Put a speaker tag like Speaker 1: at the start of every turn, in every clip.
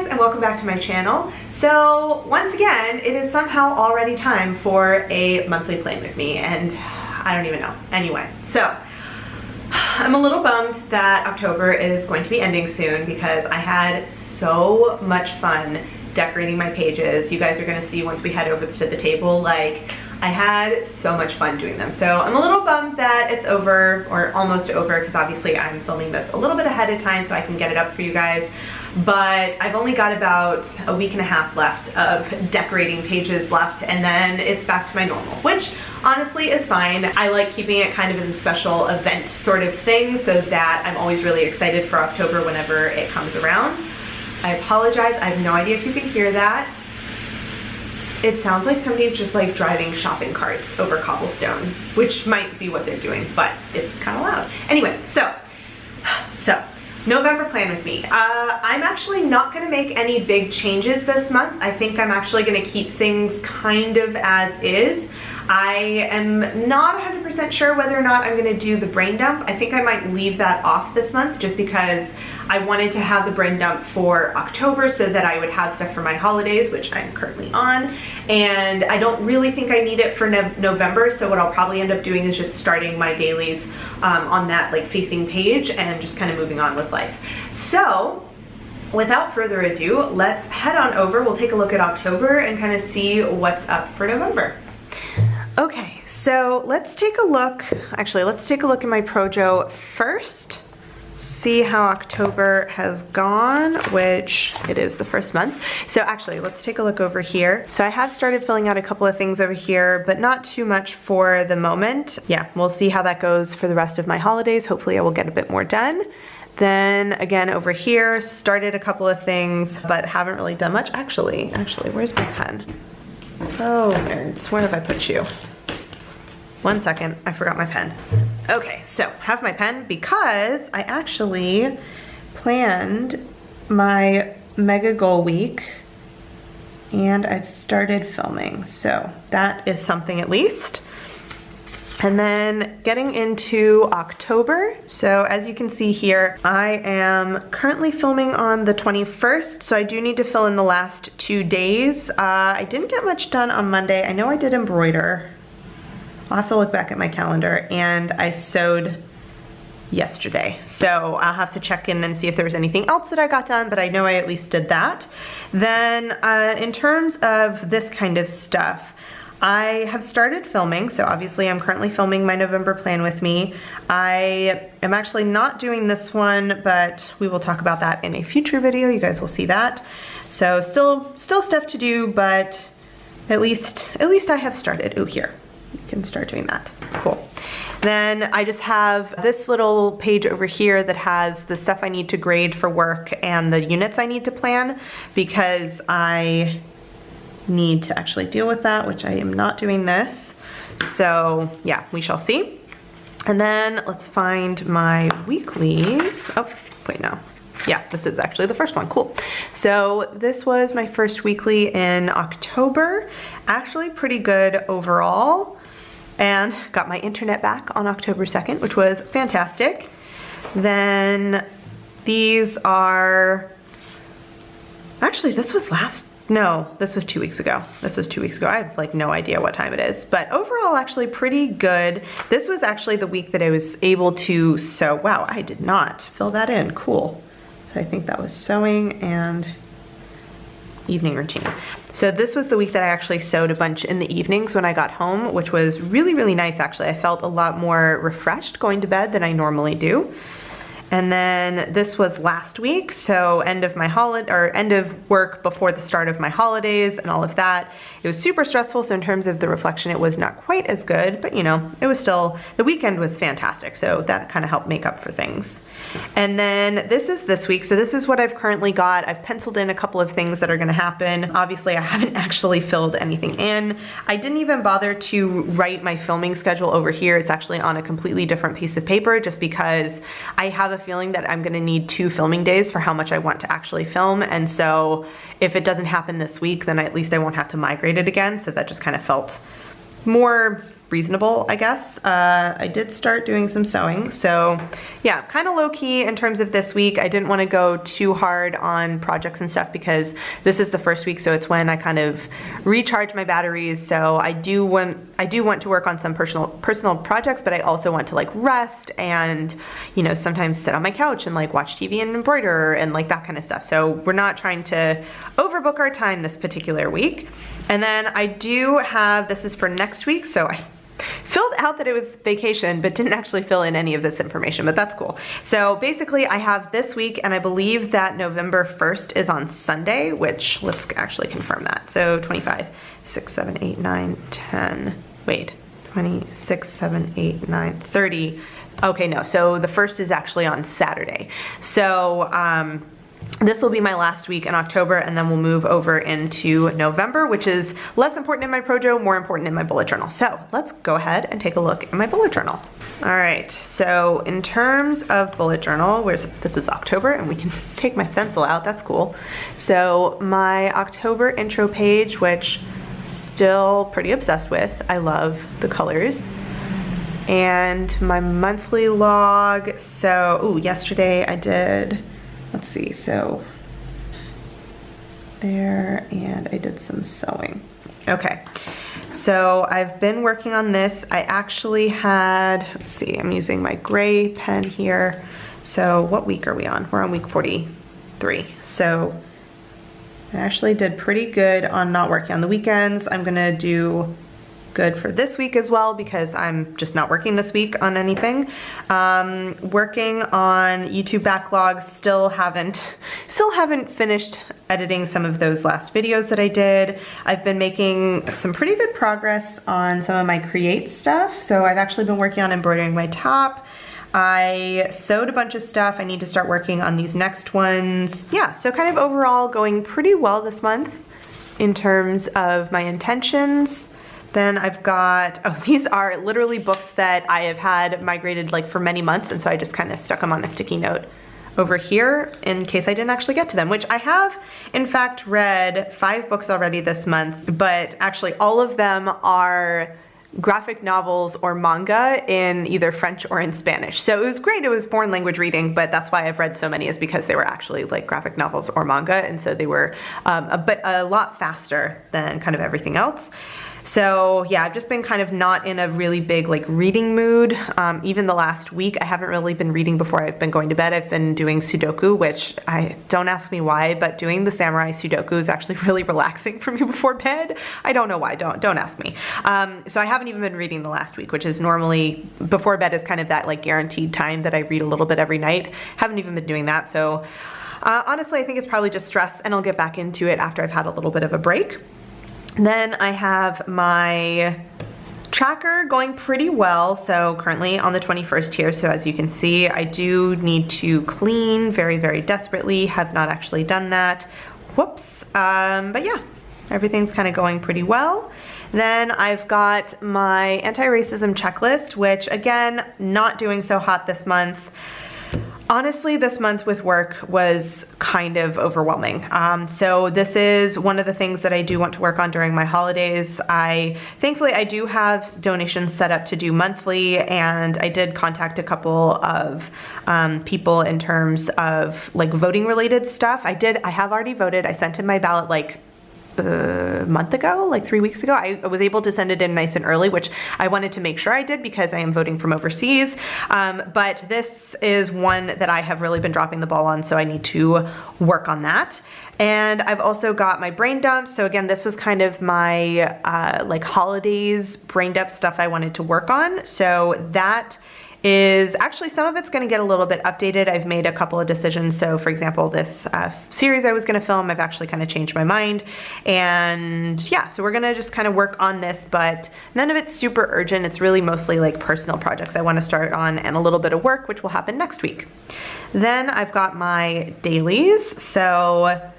Speaker 1: guys, and welcome back to my channel. So once again, it is somehow already time for a monthly plan with me, and I don't even know. Anyway, so I'm a little bummed that October is going to be ending soon because I had so much fun decorating my pages. You guys are gonna see once we head over to the table, like, I had so much fun doing them. So I'm a little bummed that it's over, or almost over, because obviously I'm filming this a little bit ahead of time so I can get it up for you guys. But I've only got about a week and a half left of decorating pages left, and then it's back to my normal, which honestly is fine. I like keeping it kind of as a special event sort of thing so that I'm always really excited for October whenever it comes around. I apologize, I have no idea if you can hear that. It sounds like somebody's just like driving shopping carts over cobblestone, which might be what they're doing, but it's kind of loud. Anyway, so November plan with me. I'm actually not gonna make any big changes this month. I think I'm actually gonna keep things kind of as is. I am not 100% sure whether or not I'm gonna do the brain dump. I think I might leave that off this month just because I wanted to have the brain dump for October so that I would have stuff for my holidays, which I'm currently on. And I don't really think I need it for November, so what I'll probably end up doing is just starting my dailies on that like facing page and just kind of moving on with life. So without further ado, let's head on over. We'll take a look at October and kind of see what's up for November. Okay, so let's take a look. Actually, let's take a look at my PROJO first. See how October has gone, which it is the first month. So actually, let's take a look over here. So I have started filling out a couple of things over here, but not too much for the moment. Yeah, we'll see how that goes for the rest of my holidays. Hopefully I will get a bit more done. Then again, over here, started a couple of things, but haven't really done much. Actually, where's my pen? Oh, nerds, where have I put you? 1 second, I forgot my pen. Okay, so have my pen because I actually planned my mega goal week and I've started filming. So that is something at least. And then getting into October. So as you can see here, I am currently filming on the 21st. So I do need to fill in the last 2 days. I didn't get much done on Monday. I know I did embroider. I'll have to look back at my calendar, and I sewed yesterday. So I'll have to check in and see if there was anything else that I got done, but I know I at least did that. Then in terms of this kind of stuff, I have started filming, so obviously I'm currently filming my November plan with me. I am actually not doing this one, but we will talk about that in a future video. You guys will see that. So still stuff to do, but at least I have started. Ooh, here, you can start doing that. Cool. Then I just have this little page over here that has the stuff I need to grade for work and the units I need to plan because I need to actually deal with that, which I am not doing this. So yeah, we shall see. And then let's find my weeklies. Oh, wait, no. Yeah, this is actually the first one, cool. So this was my first weekly in October. Actually pretty good overall. And got my internet back on October 2nd, which was fantastic. Then these are, actually this was this was 2 weeks ago. This was 2 weeks ago. I have like no idea what time it is, but overall actually pretty good. This was actually the week that I was able to sew. Wow, I did not fill that in, cool. So I think that was sewing and evening routine. So this was the week that I actually sewed a bunch in the evenings when I got home, which was really, really nice actually. I felt a lot more refreshed going to bed than I normally do. And then this was last week, so end of work before the start of my holidays and all of that. It was super stressful, so in terms of the reflection, it was not quite as good, but you know, it was still, the weekend was fantastic, so that kind of helped make up for things. And then this is this week, so this is what I've currently got. I've penciled in a couple of things that are gonna happen. Obviously, I haven't actually filled anything in. I didn't even bother to write my filming schedule over here. It's actually on a completely different piece of paper just because I have a feeling that I'm gonna need 2 filming days for how much I want to actually film, and so if it doesn't happen this week, then at least I won't have to migrate it again, so that just kind of felt more reasonable, I guess. I did start doing some sewing, so yeah, kind of low key in terms of this week. I didn't want to go too hard on projects and stuff because this is the first week, so it's when I kind of recharge my batteries. So I do want to work on some personal projects, but I also want to like rest and, you know, sometimes sit on my couch and like watch TV and embroider and like that kind of stuff. So we're not trying to overbook our time this particular week. And then I do have, this is for next week, so I filled out that it was vacation, but didn't actually fill in any of this information, but that's cool. So basically I have this week, and I believe that November 1st is on Sunday, which let's actually confirm that. So 25, 6, 7, 8, 9, 10, wait, 26, 7, 8, 9, 30. Okay, no, so the 1st is actually on Saturday. So, this will be my last week in October, and then we'll move over into November, which is less important in my PROJO, more important in my bullet journal. So let's go ahead and take a look at my bullet journal. All right, so in terms of bullet journal, this is October, and we can take my stencil out, that's cool. So my October intro page, which still pretty obsessed with, I love the colors. And my monthly log, so, ooh, yesterday I did, let's see, so there, and I did some sewing. Okay, so I've been working on this. I actually had, let's see, I'm using my gray pen here. So what week are we on? We're on week 43. So I actually did pretty good on not working on the weekends. I'm gonna do good for this week as well because I'm just not working this week on anything. Working on YouTube backlogs, still haven't finished editing some of those last videos that I did. I've been making some pretty good progress on some of my create stuff. So I've actually been working on embroidering my top. I sewed a bunch of stuff. I need to start working on these next ones. Yeah, so kind of overall going pretty well this month in terms of my intentions. Then I've got, oh, these are literally books that I have had migrated like for many months, and so I just kind of stuck them on a sticky note over here in case I didn't actually get to them, which I have in fact read 5 books already this month, but actually all of them are graphic novels or manga in either French or in Spanish. So it was great, it was foreign language reading, but that's why I've read so many, is because they were actually like graphic novels or manga, and so they were a lot faster than kind of everything else. So yeah, I've just been kind of not in a really big like reading mood. Even the last week, I haven't really been reading before I've been going to bed. I've been doing Sudoku, which don't ask me why, but doing the samurai Sudoku is actually really relaxing for me before bed. I don't know why, don't ask me. So I haven't even been reading the last week, which is normally before bed is kind of that like guaranteed time that I read a little bit every night. Haven't even been doing that. So honestly, I think it's probably just stress, and I'll get back into it after I've had a little bit of a break. Then I have my tracker going pretty well. So currently on the 21st here. So as you can see, I do need to clean very, very desperately. Have not actually done that. Whoops. But yeah, everything's kind of going pretty well. Then I've got my anti-racism checklist, which again, not doing so hot this month. Honestly, this month with work was kind of overwhelming. So this is one of the things that I do want to work on during my holidays. Thankfully, I do have donations set up to do monthly, and I did contact a couple of people in terms of like voting related stuff. I have already voted. I sent in my ballot like a month ago, like 3 weeks ago. I was able to send it in nice and early, which I wanted to make sure I did because I am voting from overseas. But this is one that I have really been dropping the ball on, so I need to work on that. And I've also got my brain dump. So again, this was kind of my like holidays brain dump stuff I wanted to work on. So that is actually, some of it's going to get a little bit updated. I've made a couple of decisions. So for example, this series I was going to film, I've actually kind of changed my mind. And yeah, so we're going to just kind of work on this, but none of it's super urgent. It's really mostly like personal projects I want to start on, and a little bit of work, which will happen next week. Then I've got my dailies. So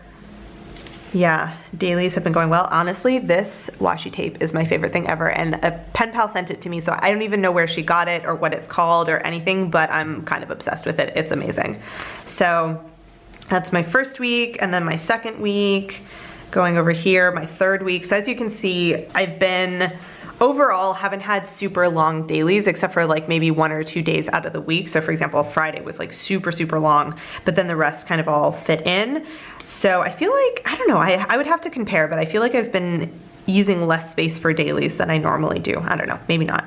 Speaker 1: yeah, dailies have been going well. Honestly, this washi tape is my favorite thing ever, and a pen pal sent it to me, so I don't even know where she got it or what it's called or anything, but I'm kind of obsessed with it. It's amazing. So that's my first week, and then my second week, going over here, my third week. So as you can see, I've been overall haven't had super long dailies except for like maybe 1 or 2 days out of the week. So for example, Friday was like super long, but then the rest kind of all fit in. So I feel like, I don't know, I would have to compare, but I feel like I've been using less space for dailies than I normally do. I don't know, maybe not.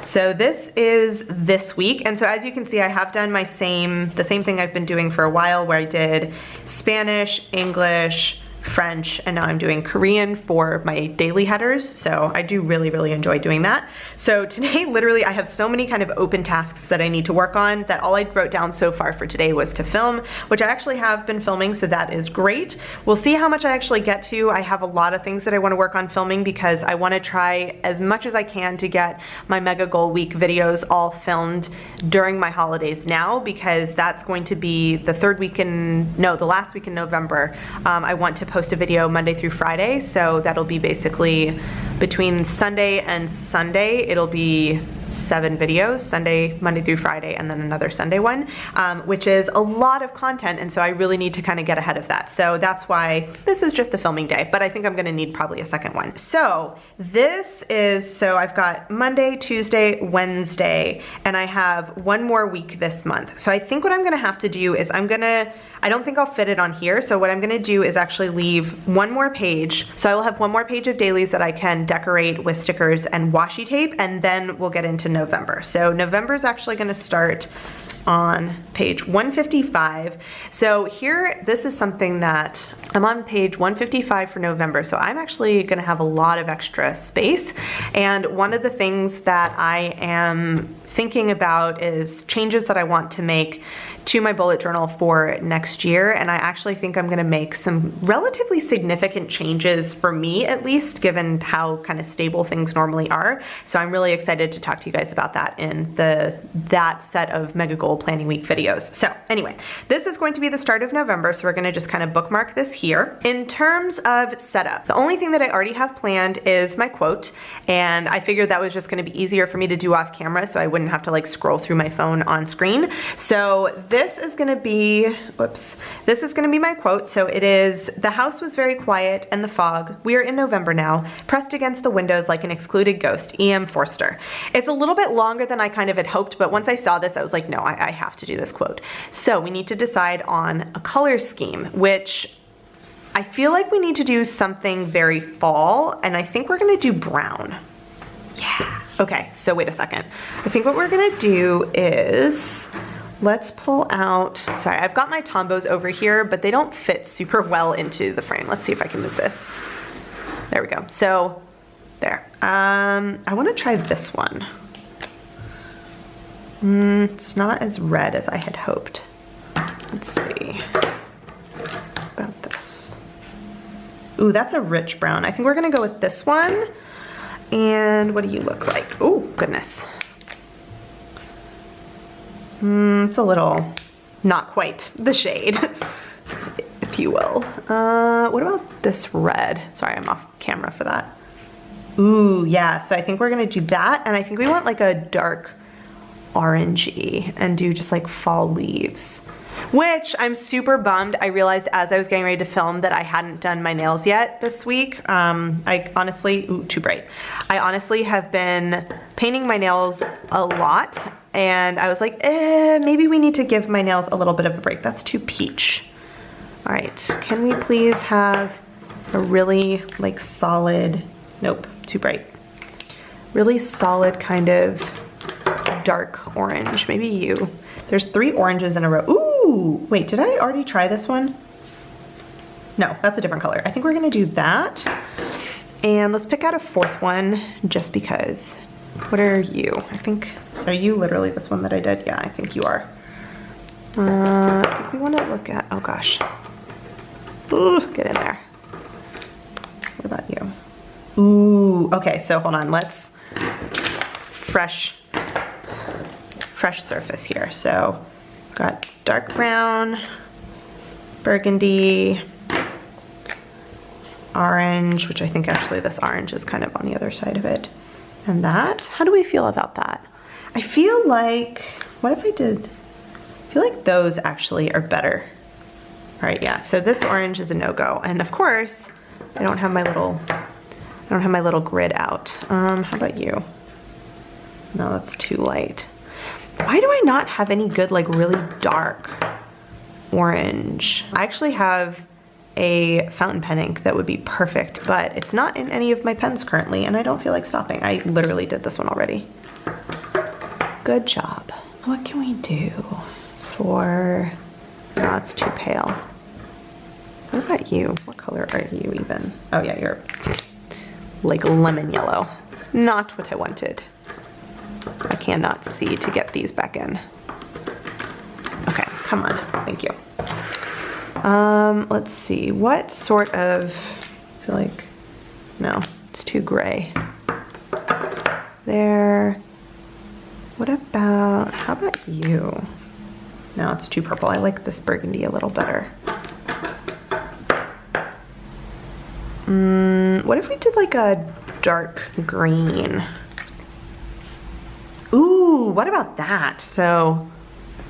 Speaker 1: So this is this week, and so as you can see, I have done the same thing I've been doing for a while, where I did Spanish, English, French, and now I'm doing Korean for my daily headers. So I do really enjoy doing that. So today, literally, I have so many kind of open tasks that I need to work on that all I wrote down so far for today was to film, which I actually have been filming, so that is great. We'll see how much I actually get to. I have a lot of things that I want to work on filming because I want to try as much as I can to get my Mega Goal Week videos all filmed during my holidays now, because that's going to be the the last week in November. I want to post a video Monday through Friday, so that'll be basically between Sunday and Sunday. It'll be 7 videos, Sunday, Monday through Friday, and then another Sunday one, which is a lot of content, and so I really need to kind of get ahead of that. So that's why this is just a filming day, but I think I'm gonna need probably a second one. So I've got Monday, Tuesday, Wednesday, and I have 1 more week this month. So I think what I'm gonna have to do is I don't think I'll fit it on here, so what I'm gonna do is actually leave 1 more page. So I will have 1 more page of dailies that I can decorate with stickers and washi tape, and then we'll get into November. So November is actually gonna start on page 155. So here, this is something that I'm on page 155 for November, so I'm actually gonna have a lot of extra space. And one of the things that I am thinking about is changes that I want to make to my bullet journal for next year, and I actually think I'm gonna make some relatively significant changes for me, at least, given how kind of stable things normally are. So I'm really excited to talk to you guys about that in that set of Mega Goal Planning Week videos. So anyway, this is going to be the start of November, so we're gonna just kind of bookmark this here. In terms of setup, the only thing that I already have planned is my quote, and I figured that was just gonna be easier for me to do off camera, so I wouldn't have to like scroll through my phone on screen. So this is gonna be my quote. So it is, "The house was very quiet and the fog. We are in November now, pressed against the windows like an excluded ghost. E.M. Forster." It's a little bit longer than I kind of had hoped, but once I saw this, I was like, no, I have to do this quote. So we need to decide on a color scheme, which I feel like we need to do something very fall, and I think we're gonna do brown. Yeah. Okay, so wait a second. I think what we're gonna do is, let's pull out, sorry, I've got my Tombows over here, but they don't fit super well into the frame. Let's see if I can move this. There we go. So there. I want to try this one. It's not as red as I had hoped. Let's see about this. Ooh, that's a rich brown. I think we're gonna go with this one. And what do you look like? Oh, goodness. It's a little, not quite the shade, if you will. What about this red? Sorry, I'm off camera for that. Ooh, yeah, so I think we're gonna do that, and I think we want like a dark orangey and do just like fall leaves. Which I'm super bummed. I realized as I was getting ready to film that I hadn't done my nails yet this week. I honestly, ooh, too bright. I honestly have been painting my nails a lot, and I was like, maybe we need to give my nails a little bit of a break. That's too peach. All right, can we please have a really like solid, nope, too bright. Really solid kind of dark orange, maybe you. There's 3 oranges in a row. Ooh, wait, did I already try this one? No, that's a different color. I think we're gonna do that. And let's pick out a 4th one just because. What are you? I think, are you literally this one that I did? Yeah, I think you are. I think we wanna look at, oh gosh. Ooh, get in there. What about you? Ooh, okay, so hold on, let's fresh surface here. So got dark brown, burgundy, orange, which I think actually this orange is kind of on the other side of it. And that, how do we feel about that? I feel like, what if I did, I feel like those actually are better. All right, yeah, so this orange is a no-go. And of course, I don't have my little I don't have my little grid out. How about you? No, that's too light. Why do I not have any good, like really dark orange? I actually have a fountain pen ink that would be perfect, but it's not in any of my pens currently, and I don't feel like stopping. I literally did this one already. Good job. What can we do for, no, it's too pale. What about you? What color are you even? Oh yeah, you're like lemon yellow. Not what I wanted. I cannot see to get these back in. Okay, come on, thank you. Let's see, what sort of, I feel like, no, it's too gray. There. What about, how about you? No, it's too purple. I like this burgundy a little better. What if we did like a dark green? Ooh, what about that? So,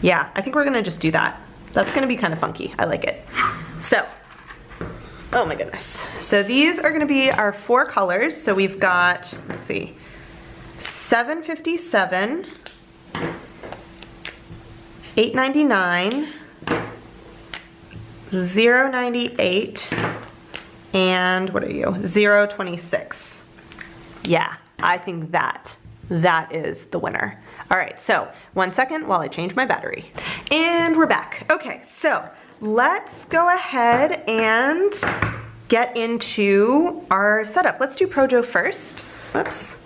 Speaker 1: yeah, I think we're gonna just do that. That's gonna be kind of funky. I like it. So, oh my goodness. So these are gonna be our 4 colors. So we've got, let's see, 757, 899, 098, and what are you? 026. Yeah, I think that is the winner. All right, so 1 second while I change my battery. And we're back. Okay, so let's go ahead and get into our setup. Let's do PROJO first. Whoops.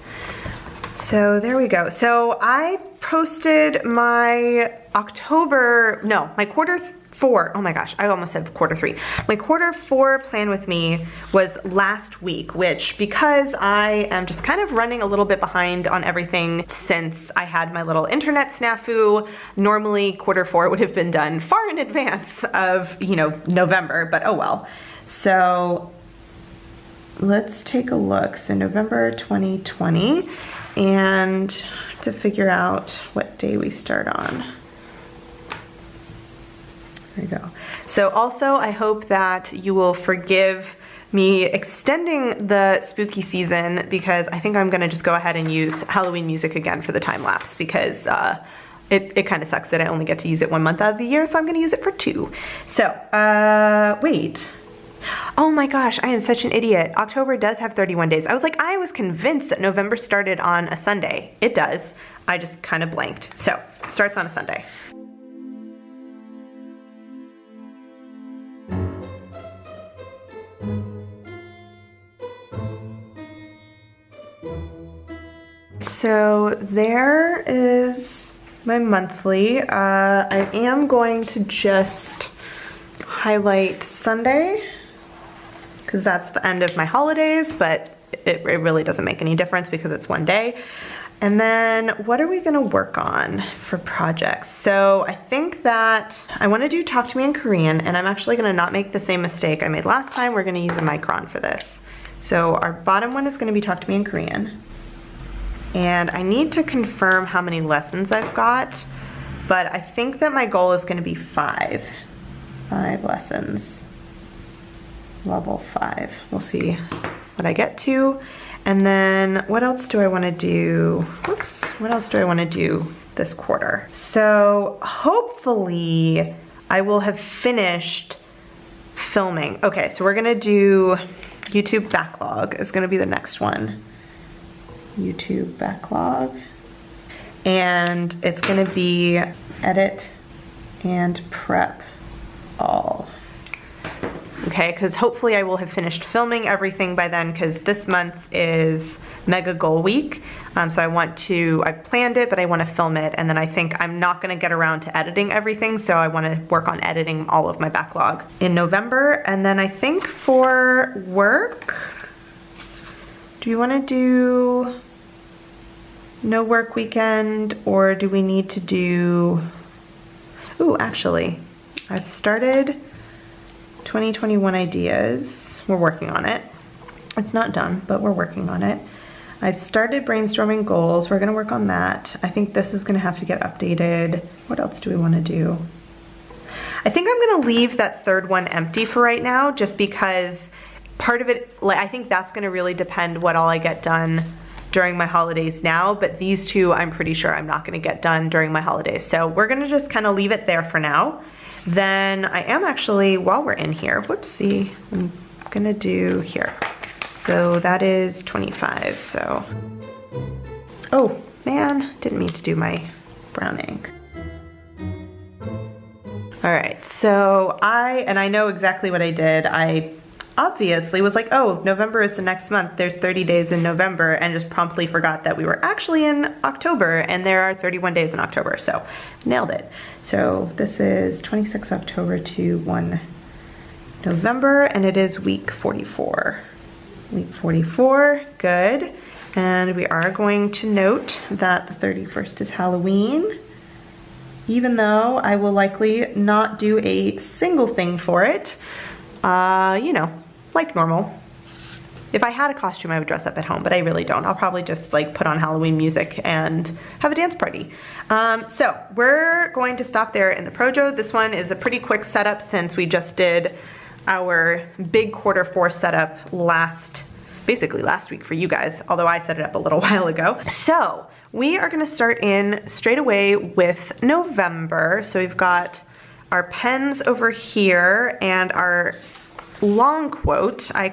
Speaker 1: So there we go. So I posted my my quarter 4, oh my gosh, I almost said quarter 3. My quarter 4 plan with me was last week, which because I am just kind of running a little bit behind on everything since I had my little internet snafu, normally quarter 4 would have been done far in advance of, you know, November, but oh well. So let's take a look. So November 2020, and to figure out what day we start on. There we go. So also, I hope that you will forgive me extending the spooky season, because I think I'm gonna just go ahead and use Halloween music again for the time lapse, because it kind of sucks that I only get to use it 1 month out of the year, so I'm gonna use it for 2. So, wait. Oh my gosh, I am such an idiot. October does have 31 days. I was convinced that November started on a Sunday. It does. I just kind of blanked. So, it starts on a Sunday. So there is my monthly. I am going to just highlight Sunday, because that's the end of my holidays, but it really doesn't make any difference because it's 1 day. And then what are we gonna work on for projects? So I think that I wanna do Talk to Me in Korean, and I'm actually gonna not make the same mistake I made last time. We're gonna use a micron for this. So our bottom one is gonna be Talk to Me in Korean. And I need to confirm how many lessons I've got, but I think that my goal is gonna be 5. 5 lessons, level 5. We'll see what I get to. And then what else do I wanna do? Whoops, what else do I wanna do this quarter? So hopefully I will have finished filming. Okay, so we're gonna do YouTube backlog is gonna be the next one. YouTube backlog. And it's gonna be edit and prep all. Okay, because hopefully I will have finished filming everything by then, because this month is Mega Goal Week. So I've planned it, but I want to film it, and then I think I'm not going to get around to editing everything, so I want to work on editing all of my backlog in November. And then I think for work, do we want to do no work weekend, or do we need to do, ooh, actually, I've started 2021 ideas. We're working on it. It's not done, but we're working on it. I've started brainstorming goals. We're gonna work on that. I think this is gonna have to get updated. What else do we wanna do? I think I'm gonna leave that third one empty for right now, just because part of it, like, I think that's gonna really depend what all I get done during my holidays now, but these two I'm pretty sure I'm not gonna get done during my holidays. So we're gonna just kind of leave it there for now. Then I am actually, while we're in here, whoopsie, I'm gonna do here. So that is 25, so. Oh man, didn't mean to do my brown ink. All right, so I know exactly what I did. I obviously was like, oh, November is the next month. There's 30 days in November, and just promptly forgot that we were actually in October, and there are 31 days in October, so nailed it. So this is 26 October to 1 November, and it is week 44. Week 44, good. And we are going to note that the 31st is Halloween, even though I will likely not do a single thing for it. You know, like normal. If I had a costume, I would dress up at home, but I really don't. I'll probably just like put on Halloween music and have a dance party. So we're going to stop there in the PROJO. This one is a pretty quick setup since we just did our big Q4 setup basically last week for you guys, although I set it up a little while ago. So we are gonna start in straight away with November. So we've got our pens over here and our long quote. I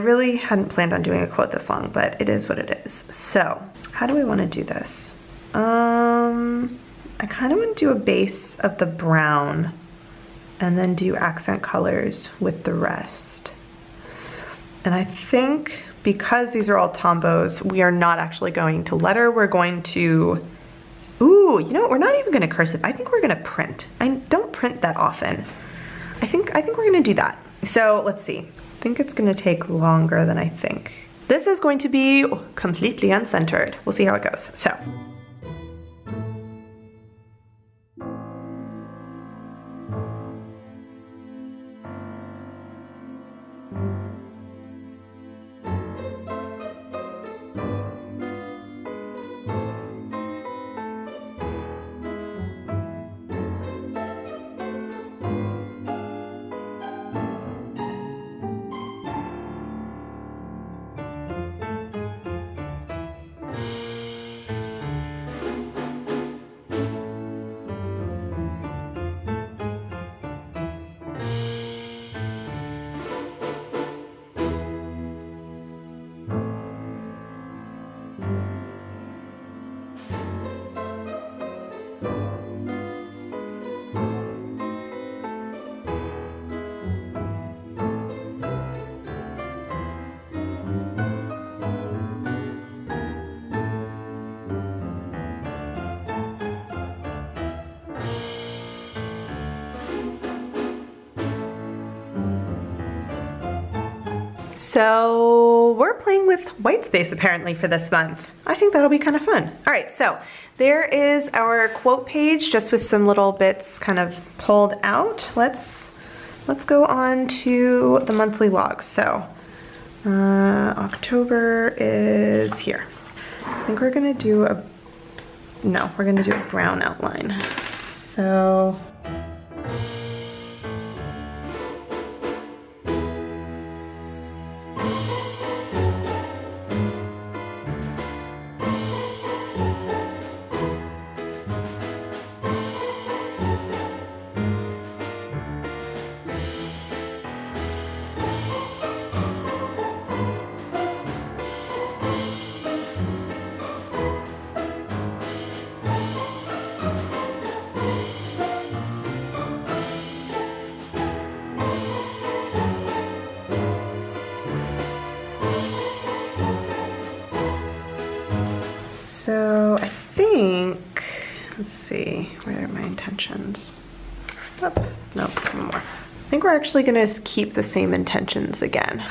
Speaker 1: really hadn't planned on doing a quote this long, but it is what it is. So how do we want to do this? I kind of want to do a base of the brown and then do accent colors with the rest. And I think because these are all Tombows, we are not actually going to letter. We're going to, ooh, you know what? We're not even going to cursive. I think we're going to print. I don't print that often. I think we're going to do that. So let's see. I think it's going to take longer than I think. This is going to be completely uncentered. We'll see how it goes. So. So we're playing with white space apparently for this month. I think that'll be kind of fun. All right, so there is our quote page just with some little bits kind of pulled out. Let's go on to the monthly logs. So October is here. I think we're gonna do a brown outline. So I think, let's see, where are my intentions? Oh, no, one more. I think we're actually gonna keep the same intentions again.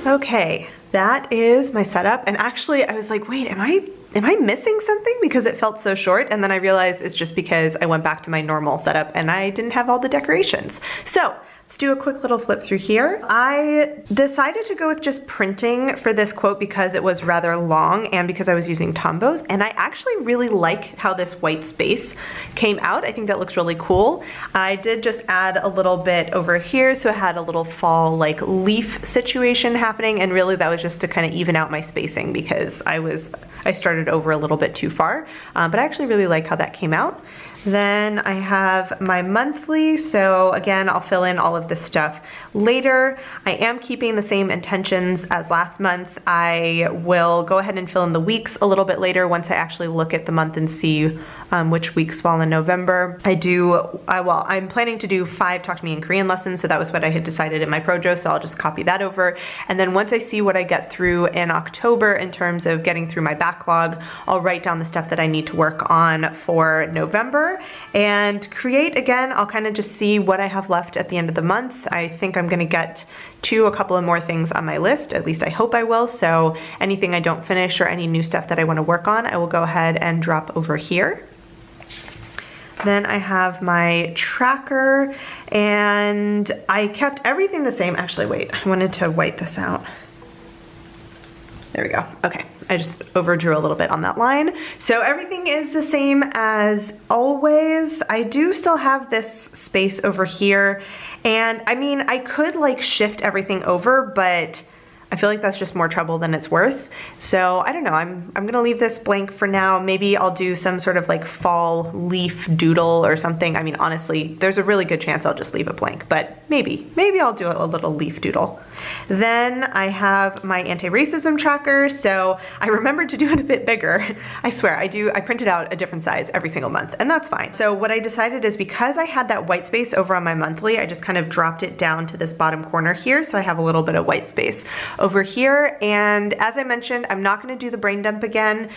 Speaker 1: Okay, that is my setup. And actually I was like, wait, am I missing something? Because it felt so short. And then I realized it's just because I went back to my normal setup and I didn't have all the decorations. So let's do a quick little flip through here. I decided to go with just printing for this quote because it was rather long and because I was using Tombows, and I actually really like how this white space came out. I think that looks really cool. I did just add a little bit over here, so it had a little fall like leaf situation happening, and really that was just to kind of even out my spacing because I started over a little bit too far, but I actually really like how that came out. Then I have my monthly, so again, I'll fill in all of this stuff later. I am keeping the same intentions as last month. I will go ahead and fill in the weeks a little bit later once I actually look at the month and see which weeks fall in November. I'm planning to do 5 Talk to Me in Korean lessons, so that was what I had decided in my PROJO, so I'll just copy that over. And then once I see what I get through in October in terms of getting through my backlog, I'll write down the stuff that I need to work on for November and create. Again, I'll kind of just see what I have left at the end of the month. I think I'm gonna get to a couple of more things on my list, at least I hope I will, so anything I don't finish or any new stuff that I want to work on, I will go ahead and drop over here. Then I have my tracker, and I kept everything the same. Actually, wait, I wanted to white this out. There we go. Okay, I just overdrew a little bit on that line. So everything is the same as always. I do still have this space over here, and I mean, I could like shift everything over, but I feel like that's just more trouble than it's worth. So I don't know, I'm gonna leave this blank for now. Maybe I'll do some sort of like fall leaf doodle or something. I mean, honestly, there's a really good chance I'll just leave it blank, but maybe I'll do a little leaf doodle. Then I have my anti-racism tracker. So I remembered to do it a bit bigger. I swear, I printed out a different size every single month, and that's fine. So what I decided is because I had that white space over on my monthly, I just kind of dropped it down to this bottom corner here, so I have a little bit of white space over here. And as I mentioned, I'm not gonna do the brain dump again.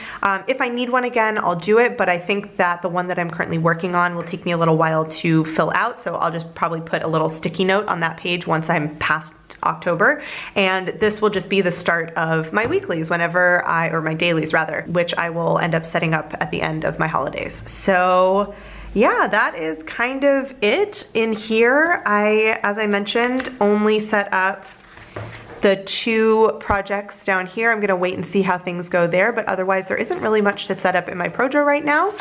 Speaker 1: If I need one again, I'll do it, but I think that the one that I'm currently working on will take me a little while to fill out, so I'll just probably put a little sticky note on that page once I'm past October, and this will just be the start of my weeklies whenever or my dailies rather, which I will end up setting up at the end of my holidays. So yeah, that is kind of it in here. As I mentioned, only set up the 2 projects down here. I'm gonna wait and see how things go there, but otherwise there isn't really much to set up in my PROJO right now.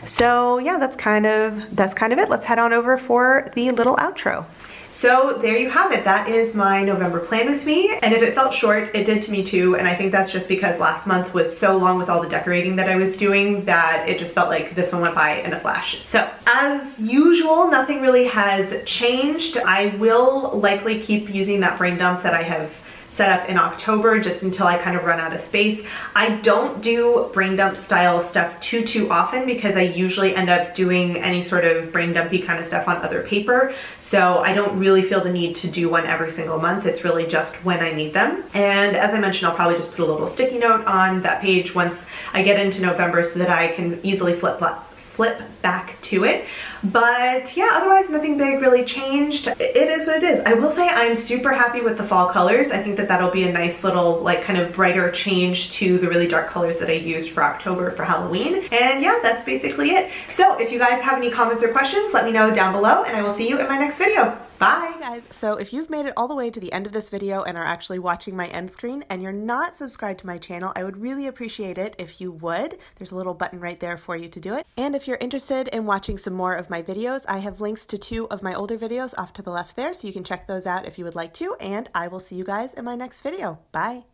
Speaker 1: So yeah, that's kind of it. Let's head on over for the little outro. So there you have it. That is my November plan with me. And if it felt short, it did to me too. And I think that's just because last month was so long with all the decorating that I was doing that it just felt like this one went by in a flash. So as usual, nothing really has changed. I will likely keep using that brain dump that I have set up in October just until I kind of run out of space. I don't do brain dump style stuff too often because I usually end up doing any sort of brain dumpy kind of stuff on other paper. So I don't really feel the need to do one every single month. It's really just when I need them. And as I mentioned, I'll probably just put a little sticky note on that page once I get into November so that I can easily flip back to it. But yeah, otherwise nothing big really changed. It is what it is. I will say I'm super happy with the fall colors. I think that that'll be a nice little like kind of brighter change to the really dark colors that I used for October for Halloween. And yeah, that's basically it. So if you guys have any comments or questions, let me know down below, and I will see you in my next video. Bye! Hey guys, so if you've made it all the way to the end of this video and are actually watching my end screen and you're not subscribed to my channel, I would really appreciate it if you would. There's a little button right there for you to do it. And if you're interested in watching some more of my videos, I have links to 2 of my older videos off to the left there, so you can check those out if you would like to, and I will see you guys in my next video. Bye!